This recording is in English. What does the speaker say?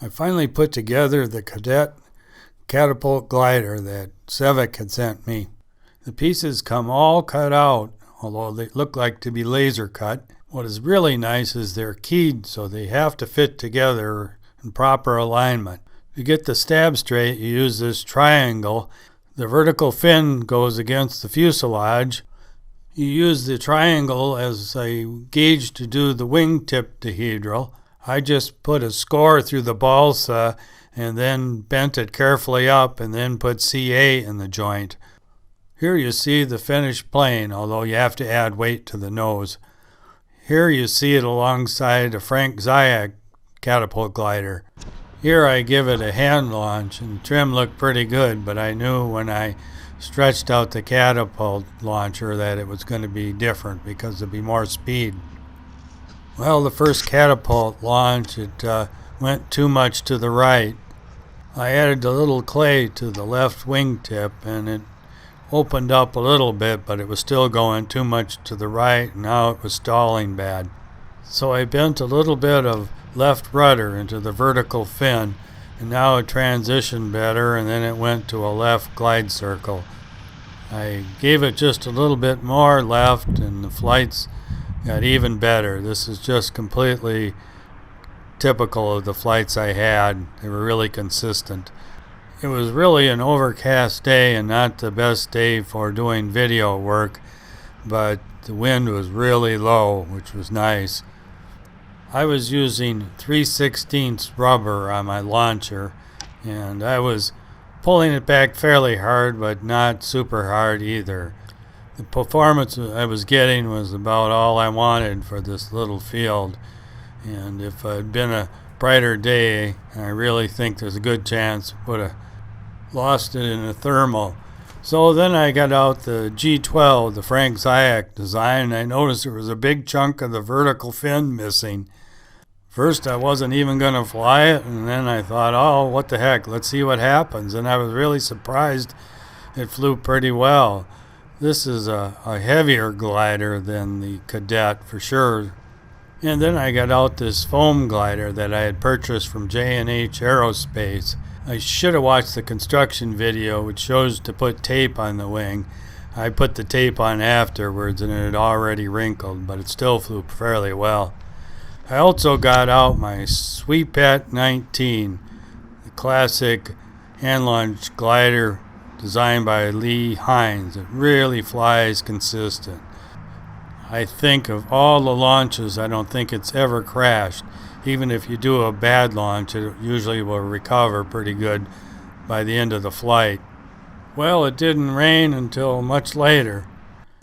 I finally put together the Cadet catapult glider that Sevic had sent me. The pieces come all cut out, although they look like to be laser cut. What is really nice is they're keyed, so they have to fit together in proper alignment. To get the stab straight, you use this triangle. The vertical fin goes against the fuselage. You use the triangle as a gauge to do the wingtip dihedral. I just put a score through the balsa and then bent it carefully up and then put CA in the joint. Here you see the finished plane, although you have to add weight to the nose. Here you see it alongside a Frank Zayek catapult glider. Here I give it a hand launch, and the trim looked pretty good, but I knew when I stretched out the catapult launcher that it was going to be different because there'd be more speed. Well, the first catapult launch, it went too much to the right. I added a little clay to the left wingtip, and it opened up a little bit, but it was still going too much to the right, and now it was stalling bad. So I bent a little bit of left rudder into the vertical fin, and now it transitioned better, and then it went to a left glide circle. I gave it just a little bit more left, and the flights got even better. This is just completely typical of the flights I had. They were really consistent. It was really an overcast day and not the best day for doing video work, but the wind was really low, which was nice. I was using 3/16 rubber on my launcher, and I was pulling it back fairly hard, but not super hard either. The performance I was getting was about all I wanted for this little field, and if it had been a brighter day, I really think there's a good chance I would have lost it in a thermal. So then I got out the G12, the Frank Zayek design, and I noticed there was a big chunk of the vertical fin missing. First I wasn't even going to fly it, and then I thought, oh, what the heck, let's see what happens. And I was really surprised it flew pretty well. This is a heavier glider than the Cadet for sure. And then I got out this foam glider that I had purchased from J&H Aerospace. I should have watched the construction video, which shows to put tape on the wing. I put the tape on afterwards and it had already wrinkled, but it still flew fairly well. I also got out my Sweepet 19, the classic hand-launched glider designed by Lee Hines. It really flies consistent. I think of all the launches, I don't think it's ever crashed. Even if you do a bad launch, it usually will recover pretty good by the end of the flight. Well, it didn't rain until much later.